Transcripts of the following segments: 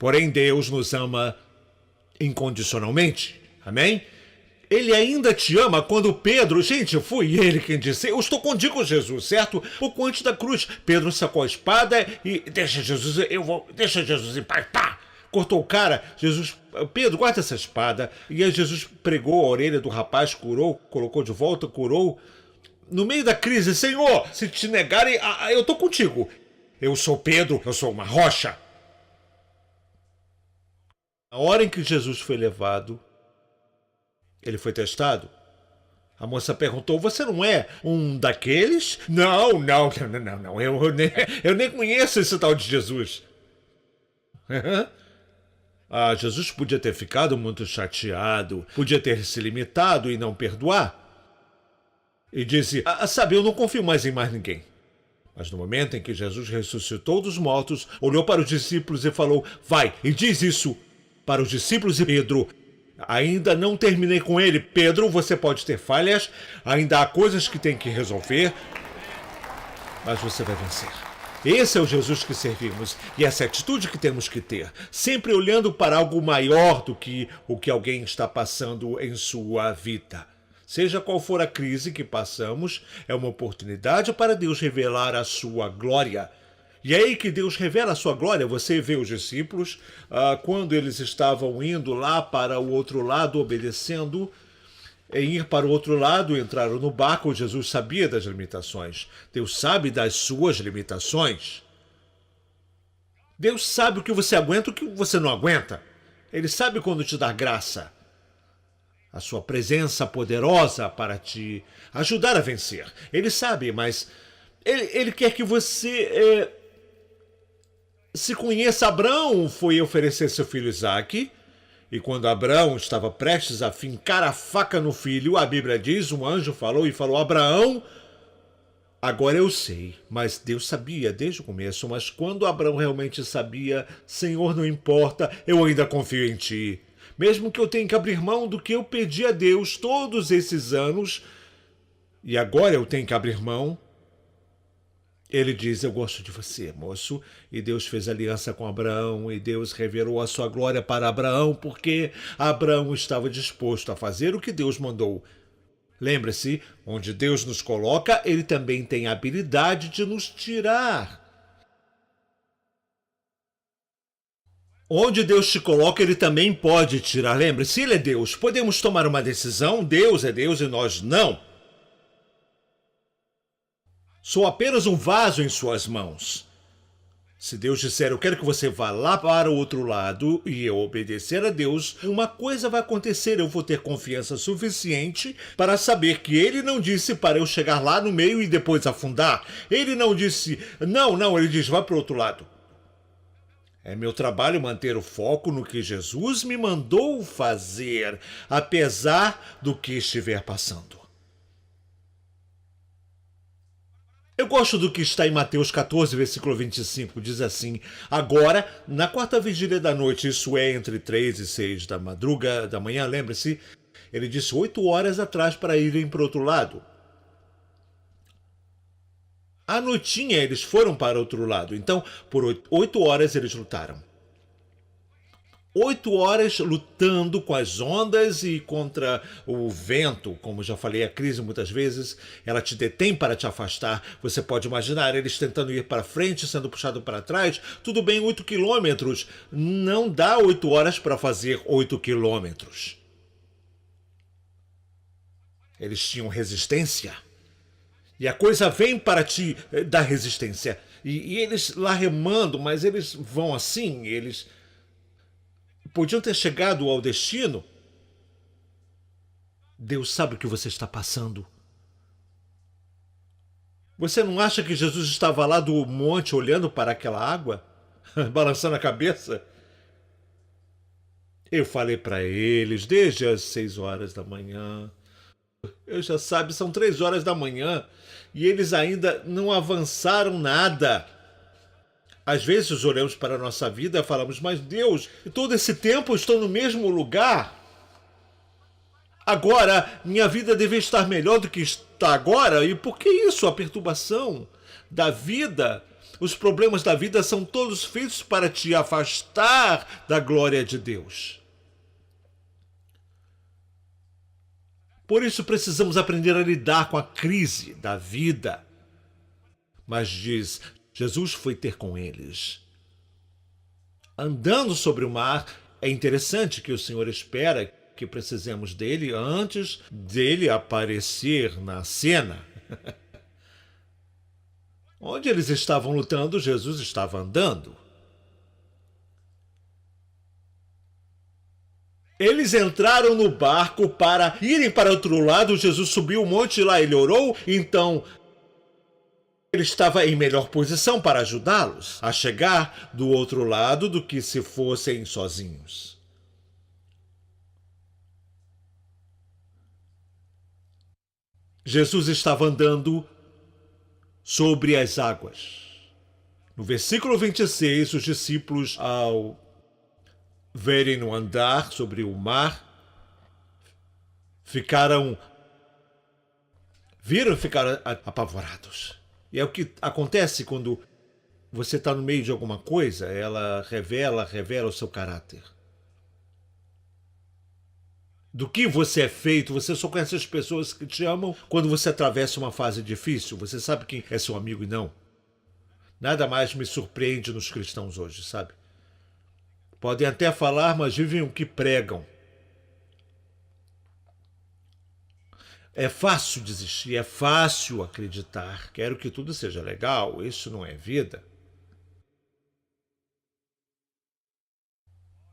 Porém, Deus nos ama incondicionalmente. Amém? Ele ainda te ama quando Pedro, gente, foi ele quem disse, eu estou contigo, Jesus, certo? Pouco antes da cruz, Pedro sacou a espada e deixa Jesus em paz, pá! Cortou o cara, Jesus, Pedro, guarda essa espada. E aí Jesus pregou a orelha do rapaz, curou, colocou de volta, curou. No meio da crise, Senhor, se te negarem, eu estou contigo. Eu sou Pedro, eu sou uma rocha. Na hora em que Jesus foi levado, ele foi testado. A moça perguntou, você não é um daqueles? Não, eu nem conheço esse tal de Jesus. Jesus podia ter ficado muito chateado, podia ter se limitado e não perdoar. E disse, sabe, eu não confio mais em mais ninguém. Mas no momento em que Jesus ressuscitou dos mortos, olhou para os discípulos e falou, vai e diz isso para os discípulos e Pedro. Ainda não terminei com ele. Pedro, você pode ter falhas, ainda há coisas que tem que resolver, mas você vai vencer. Esse é o Jesus que servimos e essa é a atitude que temos que ter, sempre olhando para algo maior do que o que alguém está passando em sua vida. Seja qual for a crise que passamos, é uma oportunidade para Deus revelar a sua glória. E é aí que Deus revela a sua glória. Você vê os discípulos, quando eles estavam indo lá para o outro lado, obedecendo, em ir para o outro lado, entraram no barco. Jesus sabia das limitações. Deus sabe das suas limitações. Deus sabe o que você aguenta e o que você não aguenta. Ele sabe quando te dar graça. A sua presença poderosa para te ajudar a vencer. Ele sabe, mas ele quer que você se conheça. Abraão foi oferecer seu filho Isaque. E quando Abraão estava prestes a fincar a faca no filho, a Bíblia diz, um anjo falou e falou, Abraão, agora eu sei, mas Deus sabia desde o começo, mas quando Abraão realmente sabia, Senhor, não importa, eu ainda confio em ti. Mesmo que eu tenha que abrir mão do que eu pedi a Deus todos esses anos, e agora eu tenho que abrir mão, ele diz, eu gosto de você, moço. E Deus fez aliança com Abraão e Deus revelou a sua glória para Abraão porque Abraão estava disposto a fazer o que Deus mandou. Lembre-se, onde Deus nos coloca, ele também tem a habilidade de nos tirar. Onde Deus te coloca, ele também pode tirar. Lembre-se, ele é Deus. Podemos tomar uma decisão, Deus é Deus e nós não. Sou apenas um vaso em suas mãos. Se Deus disser, eu quero que você vá lá para o outro lado e eu obedecer a Deus, uma coisa vai acontecer, eu vou ter confiança suficiente para saber que ele não disse para eu chegar lá no meio e depois afundar. Ele não disse, não, ele diz, vá para o outro lado. É meu trabalho manter o foco no que Jesus me mandou fazer, apesar do que estiver passando. Eu gosto do que está em Mateus 14, versículo 25, diz assim, agora, na quarta vigília da noite, isso é entre 3 e 6 da manhã, lembre-se, ele disse 8 horas atrás para irem para o outro lado. À noitinha eles foram para o outro lado, então por 8 horas eles lutaram. 8 horas lutando com as ondas e contra o vento. Como já falei, a crise muitas vezes ela te detém para te afastar. Você pode imaginar eles tentando ir para frente, sendo puxado para trás. Tudo bem, 8 quilômetros. Não dá 8 horas para fazer 8 quilômetros. Eles tinham resistência. E a coisa vem para te dar resistência. E eles lá remando, mas eles vão assim, eles podiam ter chegado ao destino. Deus sabe o que você está passando. Você não acha que Jesus estava lá do monte olhando para aquela água? Balançando a cabeça? Eu falei para eles desde as 6 horas da manhã. Eu já sabe, são 3 horas da manhã e eles ainda não avançaram nada. Às vezes olhamos para a nossa vida e falamos, mas Deus, todo esse tempo eu estou no mesmo lugar. Agora, minha vida deve estar melhor do que está agora. E por que isso? A perturbação da vida Os problemas da vida são todos feitos para te afastar da glória de Deus. Por isso precisamos aprender a lidar com a crise da vida. Mas diz, Jesus foi ter com eles. Andando sobre o mar, é interessante que o Senhor espera que precisemos dele antes dele aparecer na cena. Onde eles estavam lutando, Jesus estava andando. Eles entraram no barco para irem para outro lado, Jesus subiu o monte e lá ele orou, então ele estava em melhor posição para ajudá-los a chegar do outro lado do que se fossem sozinhos. Jesus estava andando sobre as águas. No versículo 26, os discípulos, ao verem-no andar sobre o mar, ficaram apavorados. E é o que acontece quando você está no meio de alguma coisa, ela revela o seu caráter. Do que você é feito, você só conhece as pessoas que te amam quando você atravessa uma fase difícil. Você sabe quem é seu amigo e não. Nada mais me surpreende nos cristãos hoje, sabe? Podem até falar, mas vivem o que pregam. É fácil desistir, é fácil acreditar. Quero que tudo seja legal, isso não é vida.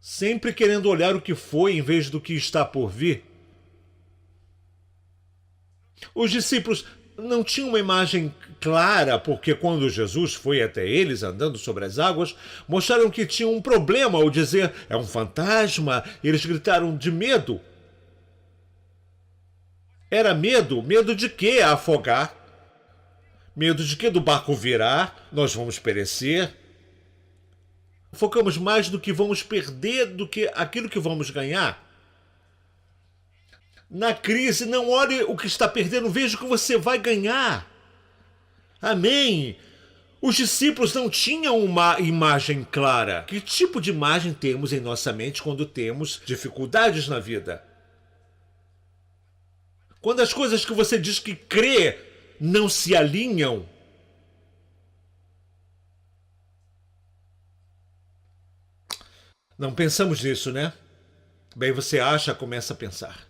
Sempre querendo olhar o que foi em vez do que está por vir. Os discípulos não tinham uma imagem clara, porque quando Jesus foi até eles andando sobre as águas, mostraram que tinham um problema ao dizer, é um fantasma, eles gritaram de medo. Era medo? Medo de quê? Afogar. Medo de quê? Do barco virar, nós vamos perecer. Focamos mais no que vamos perder do que aquilo que vamos ganhar. Na crise, não olhe o que está perdendo, veja o que você vai ganhar. Amém? Os discípulos não tinham uma imagem clara. Que tipo de imagem temos em nossa mente quando temos dificuldades na vida? Quando as coisas que você diz que crê não se alinham, não pensamos nisso, né? Bem, você acha, começa a pensar.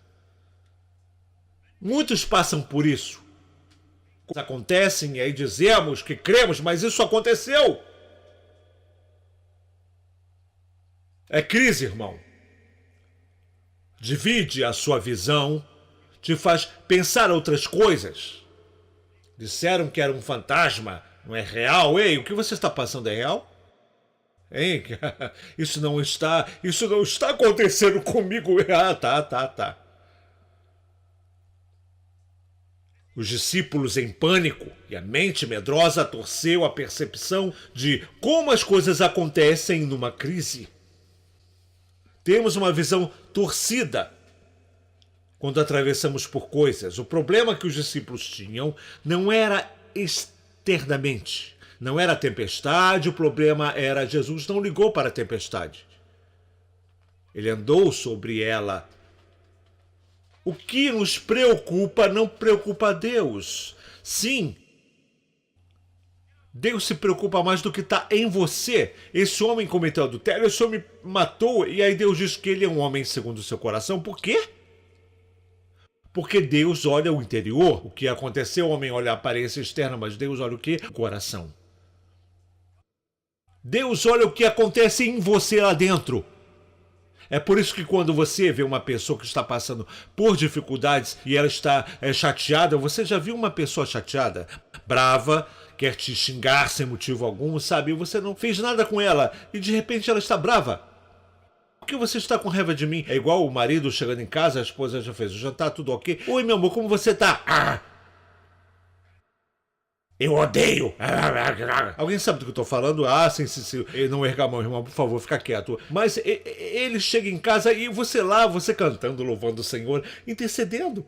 Muitos passam por isso. Acontecem e aí dizemos que cremos, mas isso aconteceu. É crise, irmão. Divide a sua visão, te faz pensar outras coisas. Disseram que era um fantasma, não é real. Ei, o que você está passando é real? Hein? Isso não está acontecendo comigo. Ah, tá. Os discípulos em pânico e a mente medrosa torceu a percepção de como as coisas acontecem numa crise. Temos uma visão torcida quando atravessamos por coisas. O problema que os discípulos tinham não era externamente. Não era a tempestade, o problema era Jesus não ligou para a tempestade. Ele andou sobre ela. O que nos preocupa não preocupa a Deus. Sim, Deus se preocupa mais do que está em você. Esse homem cometeu adultério, esse homem matou, e aí Deus diz que ele é um homem segundo o seu coração. Por quê? Porque Deus olha o interior. O que aconteceu, o homem olha a aparência externa, mas Deus olha o quê? O coração. Deus olha o que acontece em você lá dentro. É por isso que quando você vê uma pessoa que está passando por dificuldades e ela está chateada, você já viu uma pessoa chateada, brava, quer te xingar sem motivo algum, sabe? Você não fez nada com ela e de repente ela está brava. Por que você está com raiva de mim? É igual o marido chegando em casa, a esposa já fez o jantar, tudo ok? Oi, meu amor, como você tá? Eu odeio! Alguém sabe do que eu tô falando? Sim. Não erga a mão, irmão, por favor, fica quieto. Mas ele chega em casa e você lá, você cantando, louvando o Senhor, intercedendo.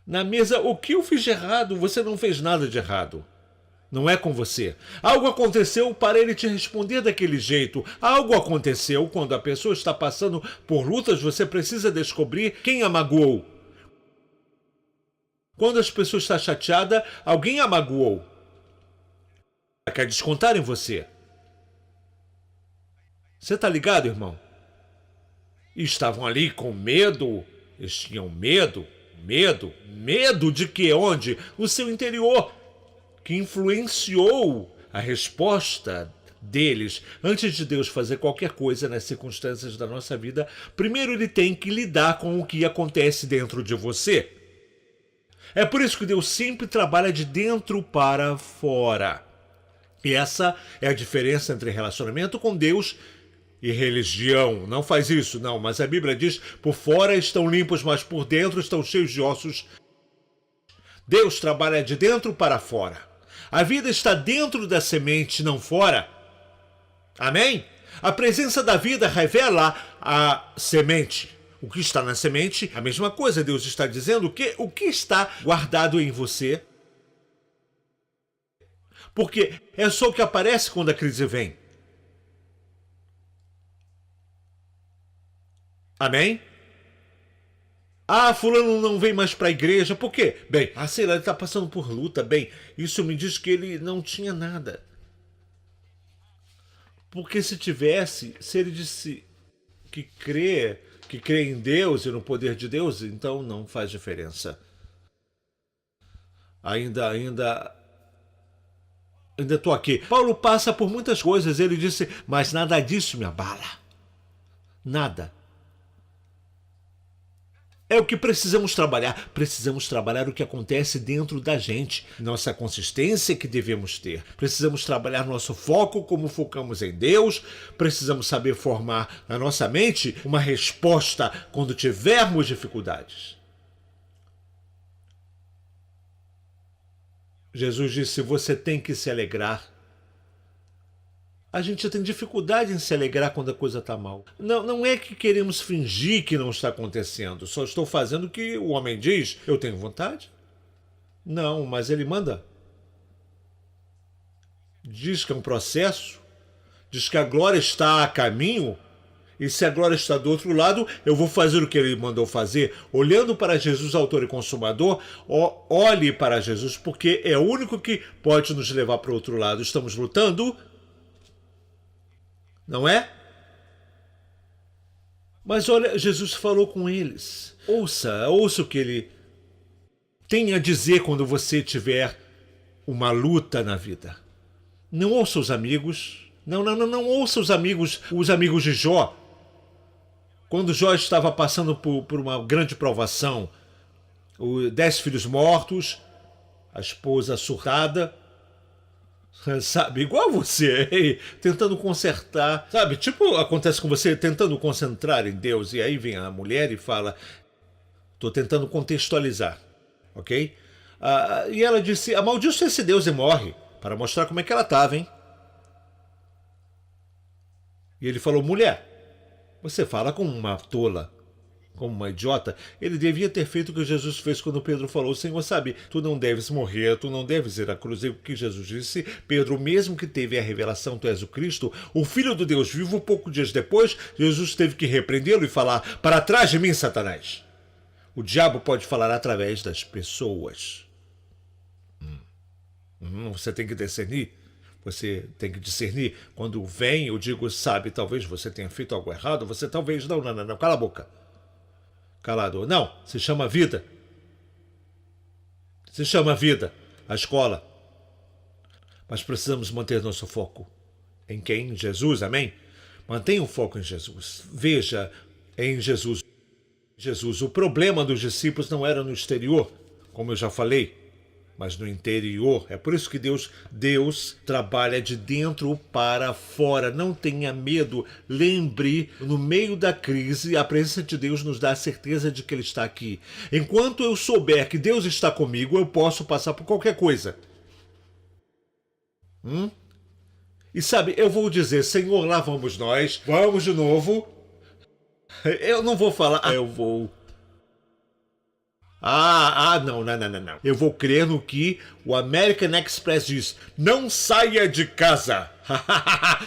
Na mesa, o que eu fiz de errado? Você não fez nada de errado. Não é com você. Algo aconteceu para ele te responder daquele jeito. Algo aconteceu quando a pessoa está passando por lutas, você precisa descobrir quem a magoou. Quando as pessoas estão chateadas, alguém a magoou. Ela quer descontar em você. Você está ligado, irmão? E estavam ali com medo. Eles tinham medo. Medo de que onde? No seu interior. Que influenciou a resposta deles. Antes de Deus fazer qualquer coisa nas circunstâncias da nossa vida, primeiro ele tem que lidar com o que acontece dentro de você. É por isso que Deus sempre trabalha de dentro para fora. E essa é a diferença entre relacionamento com Deus e religião. Não faz isso, não. Mas a Bíblia diz, por fora estão limpos, mas por dentro estão cheios de ossos. Deus trabalha de dentro para fora. A vida está dentro da semente, não fora. Amém? A presença da vida revela a semente. O que está na semente, a mesma coisa. Deus está dizendo que o que está guardado em você. Porque é só o que aparece quando a crise vem. Amém? Ah, fulano não vem mais para a igreja. Por quê? Bem, sei lá, ele está passando por luta. Bem, isso me diz que ele não tinha nada. Porque se ele disse que crê em Deus e no poder de Deus, então não faz diferença. Ainda estou aqui. Paulo passa por muitas coisas. Ele disse, mas nada disso me abala. Nada. É o que precisamos trabalhar. Precisamos trabalhar o que acontece dentro da gente. Nossa consistência que devemos ter. Precisamos trabalhar nosso foco, como focamos em Deus. Precisamos saber formar na nossa mente uma resposta quando tivermos dificuldades. Jesus disse, você tem que se alegrar. A gente tem dificuldade em se alegrar quando a coisa está mal. Não é que queremos fingir que não está acontecendo. Só estou fazendo o que o homem diz. Eu tenho vontade? Não, mas ele manda. Diz que é um processo. Diz que a glória está a caminho. E se a glória está do outro lado, eu vou fazer o que ele mandou fazer. Olhando para Jesus, autor e consumador, olhe para Jesus, porque é o único que pode nos levar para o outro lado. Estamos lutando. Não é? Mas olha, Jesus falou com eles. Ouça o que ele tem a dizer quando você tiver uma luta na vida. Não ouça os amigos. Não ouça os amigos de Jó. Quando Jó estava passando por uma grande provação, 10 filhos mortos, a esposa surtada, sabe, igual você, tentando consertar, sabe, tipo acontece com você tentando concentrar em Deus, e aí vem a mulher e fala, estou tentando contextualizar, ok? E ela disse, amaldiçoa esse Deus e morre, para mostrar como é que ela estava, hein? E ele falou, mulher, você fala como uma tola, como uma idiota. Ele devia ter feito o que Jesus fez quando Pedro falou, Senhor, sabe, tu não deves morrer, tu não deves ir à cruz. E o que Jesus disse, Pedro, mesmo que teve a revelação, tu és o Cristo, o Filho do Deus vivo, poucos dias depois, Jesus teve que repreendê-lo e falar, para trás de mim, Satanás. O diabo pode falar através das pessoas. Você tem que discernir. Você tem que discernir. Quando vem, eu digo, sabe, talvez você tenha feito algo errado, você talvez, não, cala a boca. Calado. Não, se chama vida. Se chama vida, a escola. Mas precisamos manter nosso foco em quem? Em Jesus, amém? Mantenha o foco em Jesus. Veja em Jesus. O problema dos discípulos não era no exterior, como eu já falei, mas no interior. É por isso que Deus trabalha de dentro para fora. Não tenha medo. Lembre, no meio da crise, a presença de Deus nos dá a certeza de que Ele está aqui. Enquanto eu souber que Deus está comigo, eu posso passar por qualquer coisa. E sabe, eu vou dizer, Senhor, lá vamos nós. Vamos de novo. Eu não vou falar, eu vou. Não. Eu vou crer no que o American Express diz. Não saia de casa.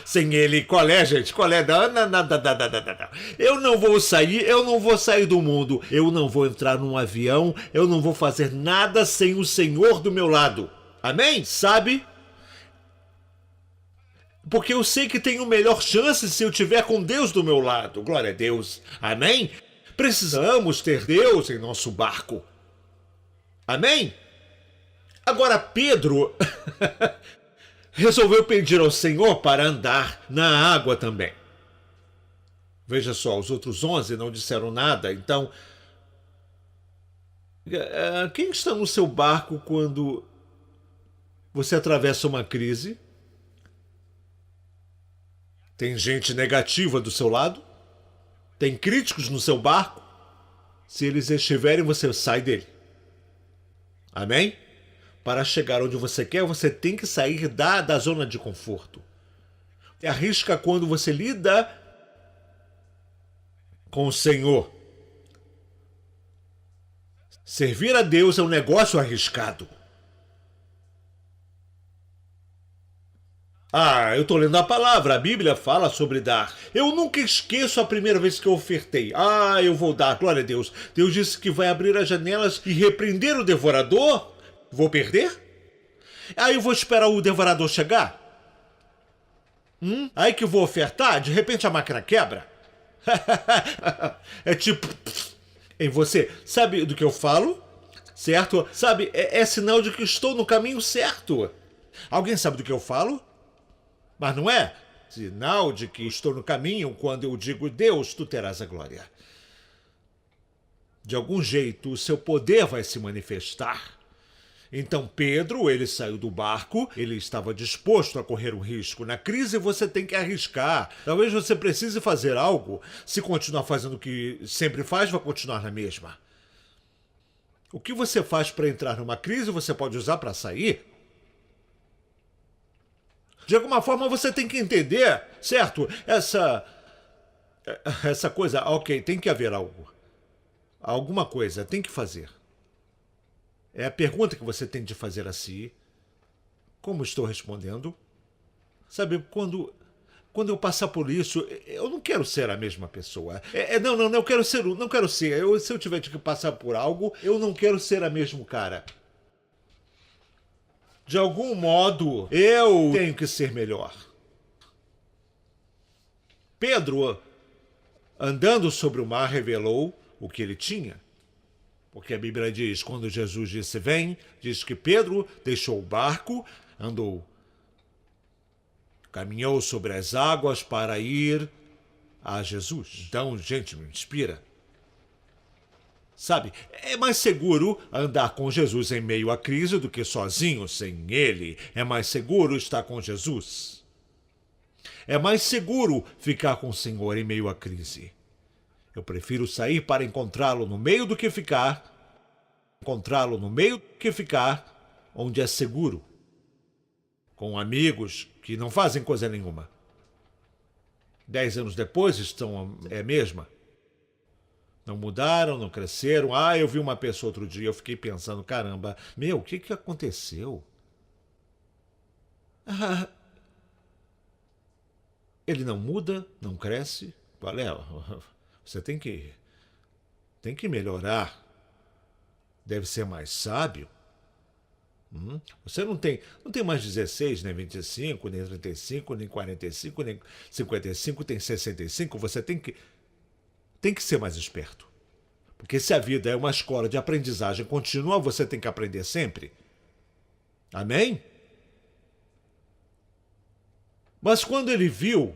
Sem ele, qual é, gente? Qual é? Não. Eu não vou sair do mundo. Eu não vou entrar num avião. Eu não vou fazer nada sem o Senhor do meu lado. Amém? Sabe? Porque eu sei que tenho melhor chance se eu tiver com Deus do meu lado. Glória a Deus. Amém? Precisamos ter Deus em nosso barco. Amém? Agora Pedro resolveu pedir ao Senhor para andar na água também. Veja só, os outros 11 não disseram nada. Então, quem está no seu barco quando você atravessa uma crise? Tem gente negativa do seu lado? Tem críticos no seu barco? Se eles estiverem, você sai dele. Amém? Para chegar onde você quer, você tem que sair da zona de conforto. Arrisca quando você lida com o Senhor. Servir a Deus é um negócio arriscado. Eu estou lendo a palavra, a Bíblia fala sobre dar. Eu nunca esqueço a primeira vez que eu ofertei. Eu vou dar, glória a Deus. Deus disse que vai abrir as janelas e repreender o devorador. Vou perder? Eu vou esperar o devorador chegar? Aí que eu vou ofertar, de repente a máquina quebra? É tipo... em você, sabe do que eu falo? Certo? Sabe, é sinal de que estou no caminho certo. Alguém sabe do que eu falo? Mas não é sinal de que estou no caminho quando eu digo, Deus, tu terás a glória. De algum jeito, o seu poder vai se manifestar. Então Pedro, ele saiu do barco, ele estava disposto a correr um risco. Na crise você tem que arriscar. Talvez você precise fazer algo. Se continuar fazendo o que sempre faz, vai continuar na mesma. O que você faz para entrar numa crise, você pode usar para sair. De alguma forma você tem que entender, certo? Essa coisa, ok, tem que haver algo. Alguma coisa, tem que fazer. É a pergunta que você tem de fazer a si. Como estou respondendo? Sabe, quando eu passar por isso, eu não quero ser a mesma pessoa. Não, eu quero ser, não quero ser. Se eu tiver que passar por algo, eu não quero ser a mesmo cara. De algum modo, eu tenho que ser melhor. Pedro, andando sobre o mar, revelou o que ele tinha. Porque a Bíblia diz, quando Jesus disse vem, diz que Pedro deixou o barco, caminhou sobre as águas para ir a Jesus. Então, gente, me inspira. Sabe, é mais seguro andar com Jesus em meio à crise do que sozinho, sem ele. É mais seguro estar com Jesus. É mais seguro ficar com o Senhor em meio à crise. Eu prefiro sair para encontrá-lo no meio do que ficar. Encontrá-lo no meio do que ficar onde é seguro. Com amigos que não fazem coisa nenhuma. 10 anos depois estão a mesma. Não mudaram, não cresceram. Eu vi uma pessoa outro dia, eu fiquei pensando, caramba, o que aconteceu? Ele não muda, não cresce. Você tem que melhorar. Deve ser mais sábio. Você não tem mais 16, nem 25, nem 35, nem 45, nem 55, tem 65. Você tem que ser mais esperto. Porque se a vida é uma escola de aprendizagem contínua, você tem que aprender sempre. Amém? Mas quando ele viu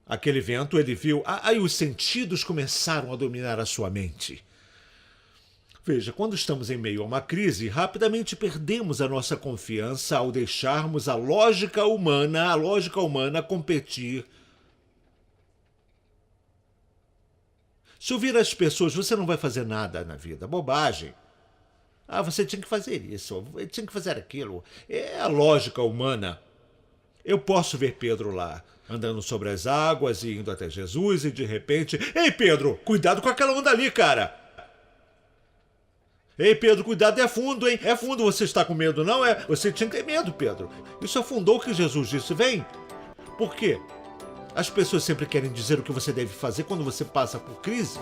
aquele vento, ele viu... Aí os sentidos começaram a dominar a sua mente. Veja, quando estamos em meio a uma crise, rapidamente perdemos a nossa confiança ao deixarmos a lógica humana competir. Se ouvir as pessoas, você não vai fazer nada na vida. Bobagem. Você tinha que fazer isso, tinha que fazer aquilo. É a lógica humana. Eu posso ver Pedro lá, andando sobre as águas e indo até Jesus e de repente... Ei, Pedro, cuidado com aquela onda ali, cara! Ei, Pedro, cuidado, é fundo, hein? É fundo, você está com medo, não é? Você tinha que ter medo, Pedro. Isso afundou o que Jesus disse, vem. Por quê? As pessoas sempre querem dizer o que você deve fazer quando você passa por crise.